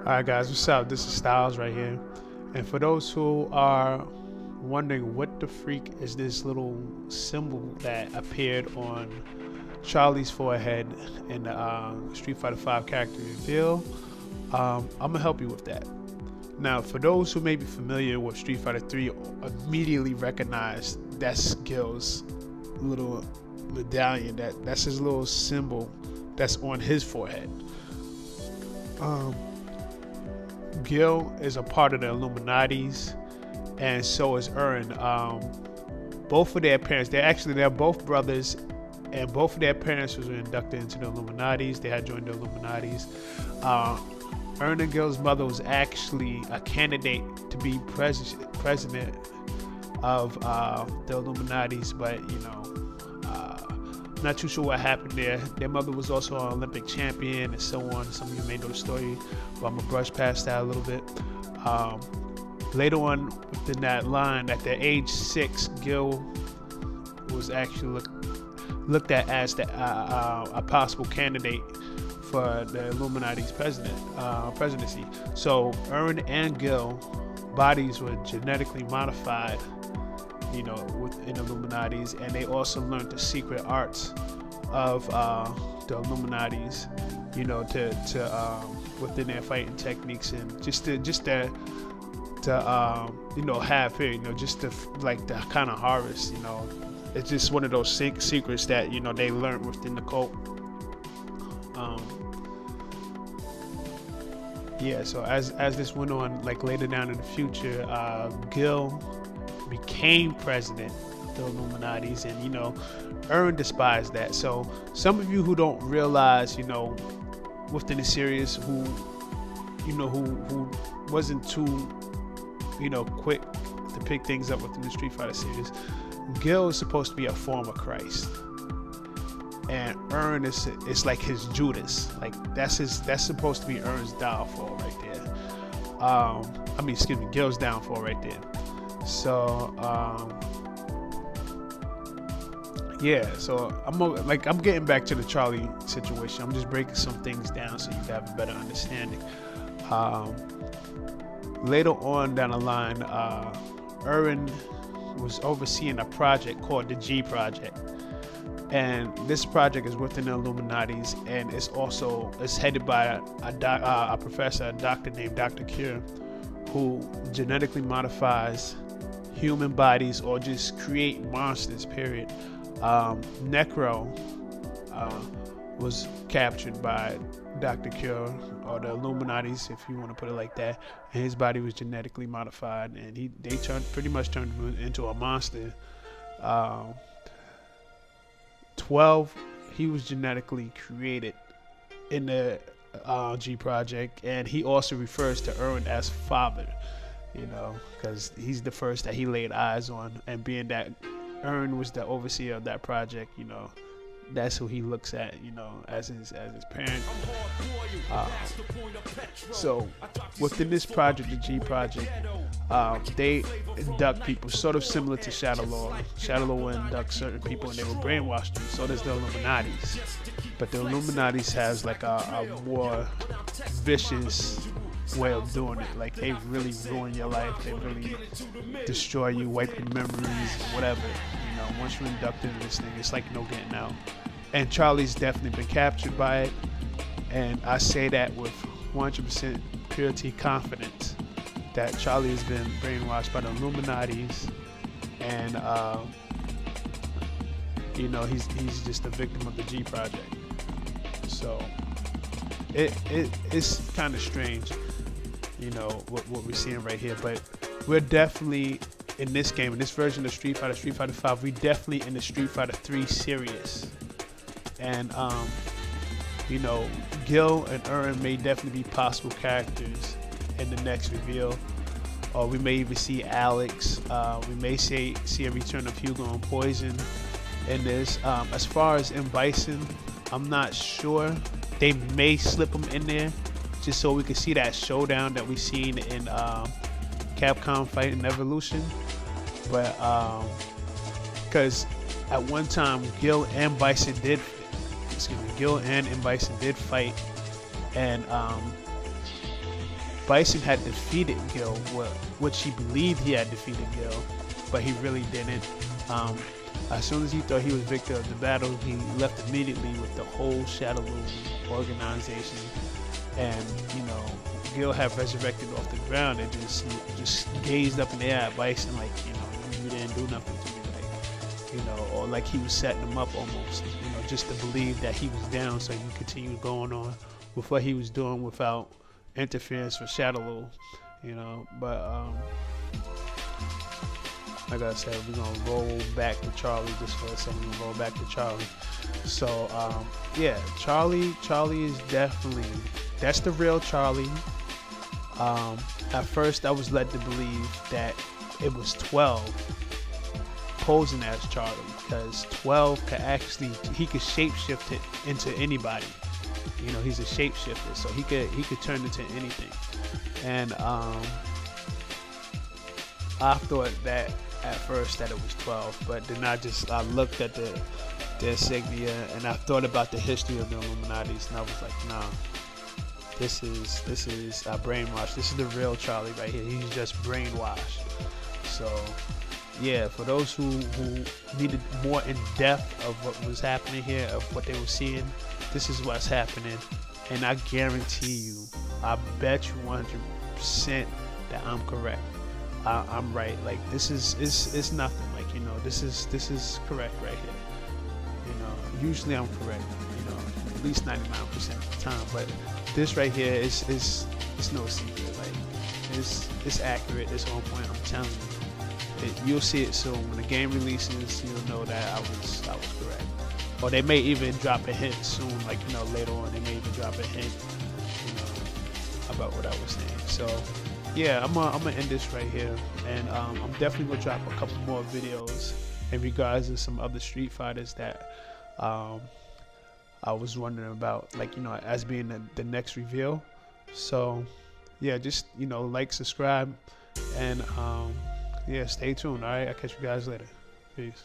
Alright guys, what's up? This is Styles right here. And for those who are wondering what the freak is this little symbol that appeared on Charlie's forehead in the Street Fighter V character reveal, I'm gonna help you with that. Now, for those who may be familiar with Street Fighter 3, immediately recognize that's Gil's little medallion. That's his little symbol that's on his forehead. Gil is a part of the Illuminatis, and so is Ern. Both of their parents, they're both brothers, and both of their parents were inducted into the Illuminatis. They had joined the Illuminatis. Ern and Gil's mother was actually a candidate to be president of the Illuminatis, but not too sure what happened there. Their mother was also an Olympic champion and so on. Some of you may know the story, but I'm gonna brush past that a little bit. Later on within that line, at the age 6, Gil was actually looked at as a possible candidate for the Illuminati's presidency. So Ern and Gil bodies were genetically modified, within Illuminatis, and they also learned the secret arts of the Illuminatis, to within their fighting techniques, and just to have here, just to like the kind of harvest, it's just one of those secrets that they learned within the cult. Yeah, so as this went on, like later down in the future, Gil became president of the Illuminatis, and Ern despised that. So some of you who don't realize, within the series, who wasn't too quick to pick things up within the Street Fighter series, Gil is supposed to be a form of Christ, and Ern is like his Judas. Like that's supposed to be Ern's downfall right there. Gil's downfall right there. So so I'm getting back to the Charlie situation. I'm just breaking some things down so you can have a better understanding. Later on down the line, Ern was overseeing a project called the G Project, and this project is within the Illuminatis, and it's headed by a professor, a doctor named Dr. Cure, who genetically modifies human bodies or just create monsters, period. Necro was captured by Dr. Cure, or the Illuminatis, if you want to put it like that, and his body was genetically modified, and they pretty much turned him into a monster. 12, he was genetically created in the G Project, and he also refers to Ern as father, because he's the first that he laid eyes on, and being that Ern was the overseer of that project, that's who he looks at, as his parent. So within this project, the G Project, they induct people sort of similar to Shadow Law. Shadow Law will induct certain people and they will brainwash them. So does the Illuminatis. But the Illuminatis has like a more vicious way of doing it. Like they really ruin your life. They really destroy you, wipe your memories, whatever. Once you're inducted in this thing, it's like no getting out. And Charlie's definitely been captured by it. And I say that with 100% purity confidence that Charlie has been brainwashed by the Illuminatis, and he's just a victim of the G Project. So it's kind of strange, what we're seeing right here. But we're definitely in this game, in this version of Street Fighter V, we definitely in the Street Fighter 3 series. And Gil and Ern may definitely be possible characters in the next reveal, or we may even see Alex. We may see a return of Hugo and Poison in this. As far as M. Bison, I'm not sure. They may slip him in there just so we can see that showdown that we've seen in Capcom Fighting Evolution. But because at one time Gil and M. Bison did fight and Bison had defeated Gil, which he believed he had defeated Gil, but he really didn't. As soon as he thought he was victor of the battle, he left immediately with the whole Shadaloo organization, and Gil had resurrected off the ground and just gazed up in the air at Bison like, you didn't do nothing to me, like, or like he was setting him up almost, just to believe that he was down so he could continue going on with what he was doing without interference for Shadaloo, but like I said, we're gonna roll back to Charlie just for a second. We're gonna roll back to Charlie. So yeah, Charlie is definitely, that's the real Charlie. At first I was led to believe that it was 12 posing as Charlie, because 12 could actually, he could shapeshift it into anybody. He's a shapeshifter, so he could turn into anything. And I thought that at first that it was 12, but then I looked at the insignia and I thought about the history of the Illuminatis, and I was like, nah, this is brainwashed. This is the real Charlie right here. He's just brainwashed. So yeah, for those who needed more in depth of what was happening here, of what they were seeing, this is what's happening. And I guarantee you, I bet you 100% that I'm correct. I'm right. Like, this is it's nothing. Like, this is correct right here. Usually I'm correct. At least 99% of the time. But this right here is no secret. Like, it's accurate. It's on point. I'm telling you. You'll see it soon. When the game releases, you'll know that I was correct. Or they may even drop a hint soon. Like, later on, they may even drop a hint. About what I was saying. So yeah, I'm gonna end this right here, and I'm definitely gonna drop a couple more videos in regards to some other Street Fighters that I was wondering about, like, as being the next reveal. So yeah, just like, subscribe, and yeah, stay tuned. All right, I'll catch you guys later. Peace.